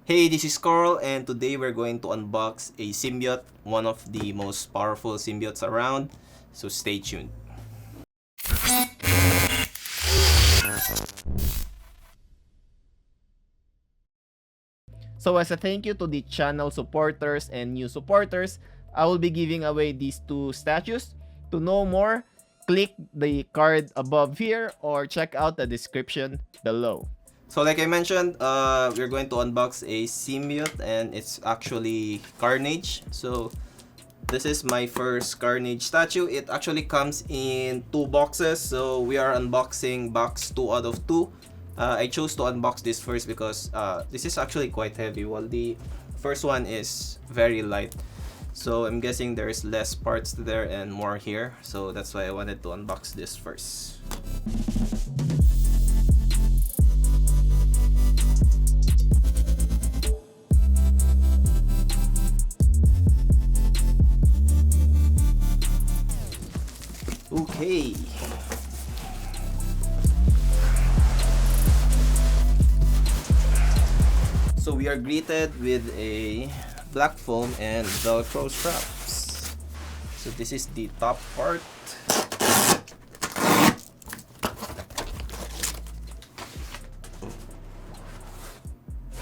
Hey, this is Carl, and today we're going to unbox a symbiote, one of the most powerful symbiotes around, so stay tuned. So as a thank you to the channel supporters and new supporters, I will be giving away these two statues. To know more, click the card above here or check out the description below. So like I mentioned, we're going to unbox a symbiote, and it's actually Carnage. So this is my first Carnage statue. It actually comes in two boxes, so we are unboxing box 2 out of 2. I chose to unbox this first because this is actually quite heavy, while the first one is very light. So I'm guessing there's less parts there and more here, so that's why I wanted to unbox this first. Okay. So we are greeted with a black foam and velcro straps. So this is the top part.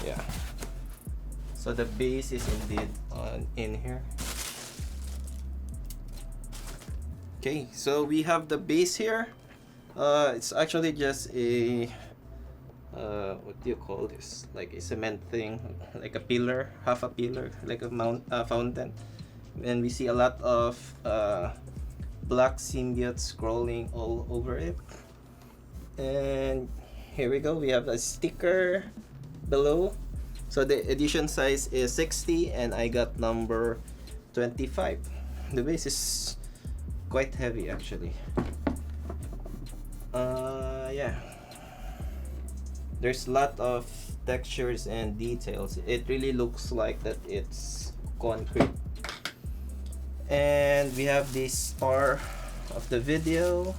Yeah. So the base is indeed in here. Okay, so we have the base here. It's actually just a what do you call this? Like a cement thing, like a pillar, half a pillar, like a fountain. And we see a lot of black symbiotes scrolling all over it. And here we go. We have a sticker below. So the edition size is 60, and I got number 25. The base is quite heavy actually. Yeah. There's a lot of textures and details. It really looks like that it's concrete. And we have the star of the video.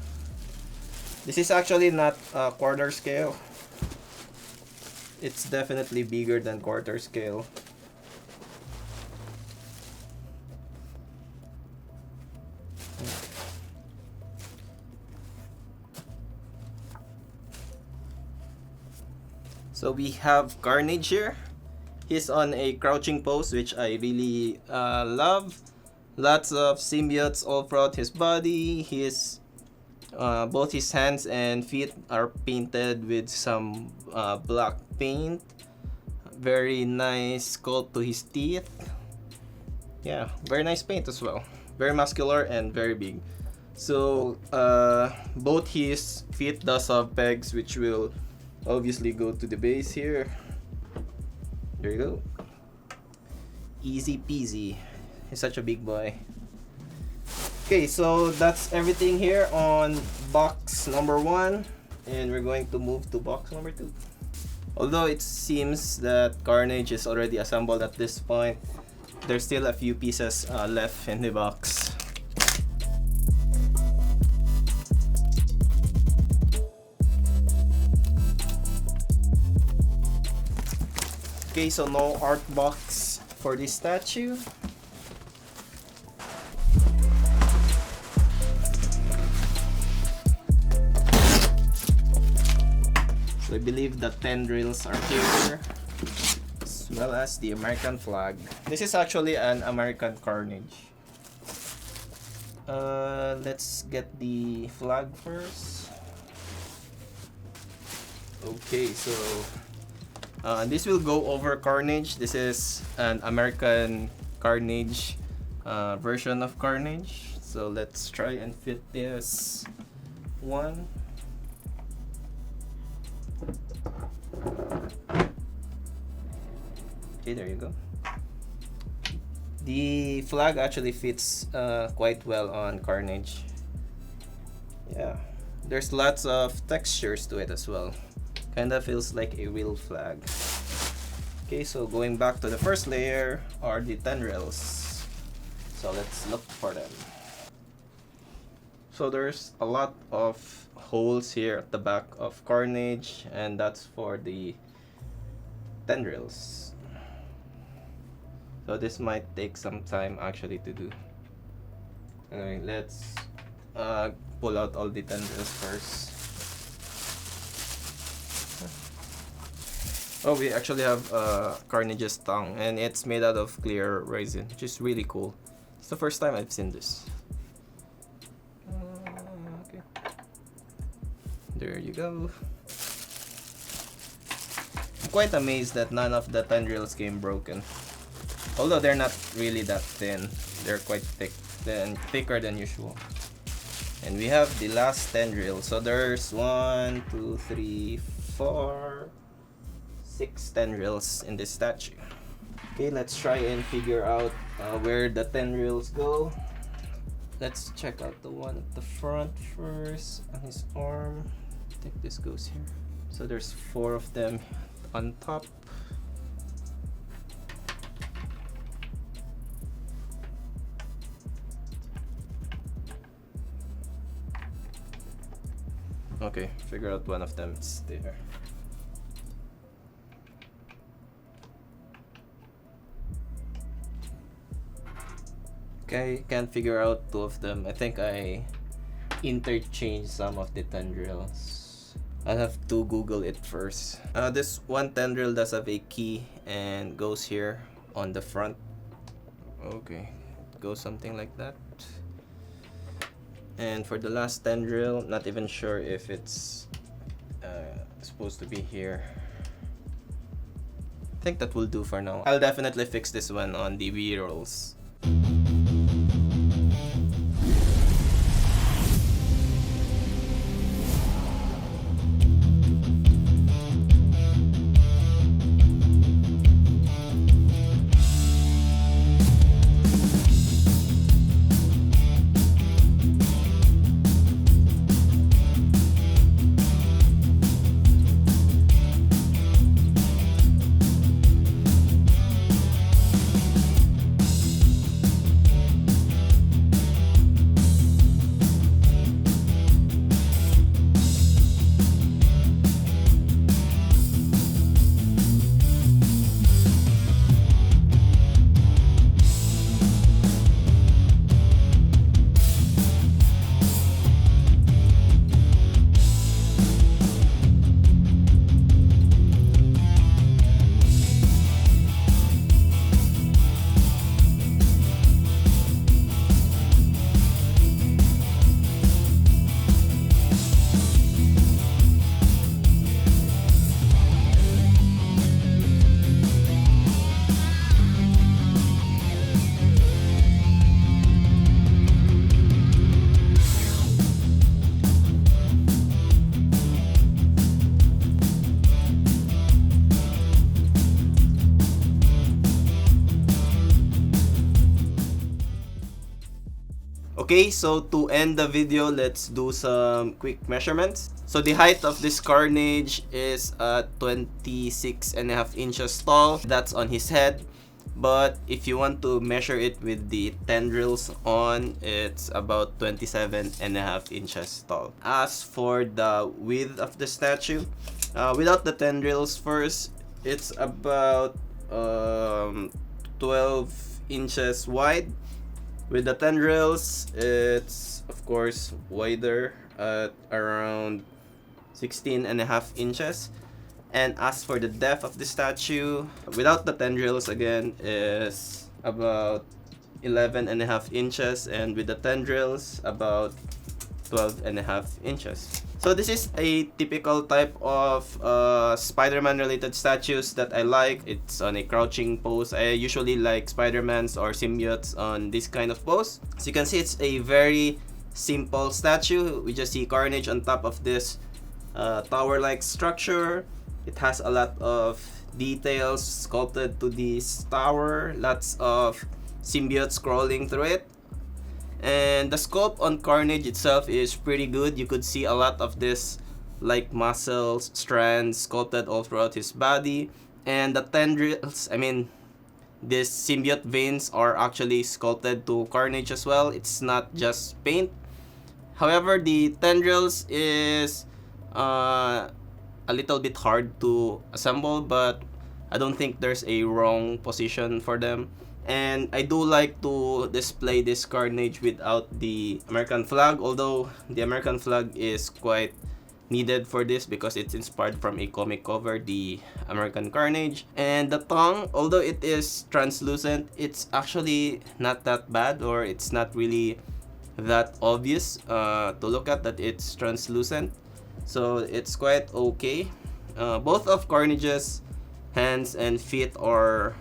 This is actually not quarter scale. It's definitely bigger than quarter scale. So we have Carnage here. He's on a crouching pose, which I really love. Lots of symbiotes all throughout his body. Both his hands and feet are painted with some black paint. Very nice sculpt to his teeth. Yeah, very nice paint as well. Very muscular and very big. So both his feet does have pegs, which will obviously go to the base here. There you go. Easy peasy. He's such a big boy. Okay, so that's everything here on box number 1, and we're going to move to box number 2. Although it seems that Carnage is already assembled at this point, there's still a few pieces left in the box. Okay, so no art box for this statue. So I believe the tendrils are here, as well as the American flag. This is actually an American Carnage. Let's get the flag first. Okay, so this will go over Carnage. This is an American Carnage version of Carnage. So let's try and fit this one. Okay, there you go. The flag actually fits quite well on Carnage. Yeah, there's lots of textures to it as well. Kinda feels like a real flag. Okay, so going back to the first layer are the tendrils. So let's look for them. So there's a lot of holes here at the back of Carnage, and that's for the tendrils. So this might take some time actually to do. Anyway, let's pull out all the tendrils first. Oh, we actually have Carnage's tongue, and it's made out of clear resin, which is really cool. It's the first time I've seen this. Okay. There you go. I'm quite amazed that none of the tendrils came broken. Although they're not really that thin, they're quite thick, thicker than usual. And we have the last tendril. So there's 1, 2, 3, 4, 6 tendrils in this statue. Okay, let's try and figure out where the tendrils go. Let's check out the one at the front first, on his arm. I think this goes here. So there's 4 of them on top. Okay, figure out one of them. It's there. Okay, can't figure out 2 of them. I think I interchanged some of the tendrils. I'll have to Google it first. This one tendril does have a key and goes here on the front. Okay, goes something like that. And for the last tendril, not even sure if it's supposed to be here. I think that will do for now. I'll definitely fix this one on the B-rolls. Okay, so to end the video, let's do some quick measurements. So the height of this Carnage is 26.5 inches tall. That's on his head. But if you want to measure it with the tendrils on, it's about 27.5 inches tall. As for the width of the statue, without the tendrils first, it's about 12 inches wide. With the tendrils, it's of course wider at around 16.5 inches. And as for the depth of the statue, without the tendrils again, is about 11.5 inches, and with the tendrils, about 12.5 inches. So this is a typical type of Spider-Man related statues that I like. It's on a crouching pose. I usually like Spider-Mans or symbiotes on this kind of pose. As you can see, it's a very simple statue. We just see Carnage on top of this tower-like structure. It has a lot of details sculpted to this tower. Lots of symbiotes crawling through it. And the sculpt on Carnage itself is pretty good. You could see a lot of this like muscles, strands sculpted all throughout his body. And the tendrils, these symbiote veins are actually sculpted to Carnage as well. It's not just paint. However, the tendrils is a little bit hard to assemble, but I don't think there's a wrong position for them. And I do like to display this Carnage without the American flag, although the American flag is quite needed for this because it's inspired from a comic cover, the American Carnage. And the tongue, although it is translucent, it's actually not that bad, or it's not really that obvious to look at that it's translucent. So it's quite okay. Both of Carnage's hands and feet are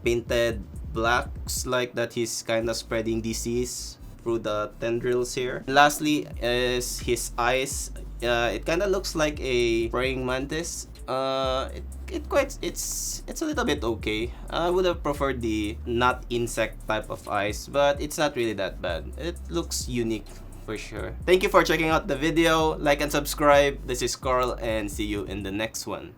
painted black, like that he's kind of spreading disease through the tendrils here. Lastly is his eyes. It kind of looks like a praying mantis. It's a little bit okay. I would have preferred the not insect type of eyes, but it's not really that bad. It looks unique for sure. Thank you for checking out the video. Like and subscribe. This is Carl, and see you in the next one.